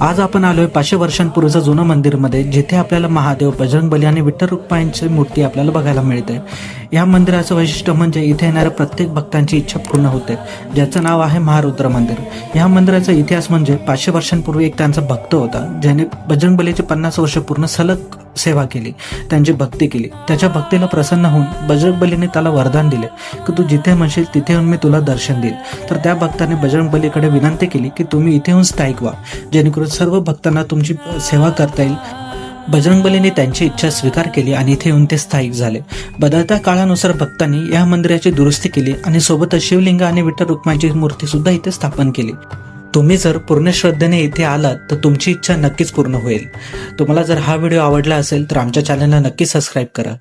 आज आपण आलोय 500 वर्षांपूर्वीचं जुनं मंदिरमध्ये, जिथे आपल्याला महादेव, बजरंगबली आणि विठ्ठल रुक्माईंची मूर्ती आपल्याला बघायला मिळते. या मंदिराचं वैशिष्ट्य म्हणजे इथे येणाऱ्या प्रत्येक भक्तांची इच्छा पूर्ण होते, ज्याचं नाव आहे महारुद्र मंदिर. या मंदिराचा इतिहास म्हणजे 500 वर्षांपूर्वी एक त्यांचा भक्त होता, ज्याने बजरंगबलीची 50 वर्ष पूर्ण सलग सेवा केली, त्यांची भक्ती केली. त्याच्या भक्तीला प्रसन्न होऊन बजरंगबलीने त्याला वरदान दिले की तू जिथे म्हणशील तिथे येऊन मी तुला दर्शन देईल. तर त्या भक्ताने बजरंगबलीकडे विनंती केली की तुम्ही इथे येऊन स्थायिक व्हा, जेणेकरून सर्व भक्तांना तुमची सेवा करता येईल. बजरंगबलीने त्यांची इच्छा स्वीकार केली आणि इथे येऊन ते स्थायिक झाले. बदलत्या काळानुसार भक्तांनी या मंदिराची दुरुस्ती केली आणि सोबतच शिवलिंग आणि विठ्ठल रुक्माईची मूर्ती सुद्धा इथे स्थापन केली. तुम्ही जर पूर्ण श्रद्धेने इथे आलात तर तुमची इच्छा नक्कीच पूर्ण होईल. तुम्हाला जर हा व्हिडिओ आवडला असेल तर आमच्या चॅनलला नक्की सबस्क्राईब करा.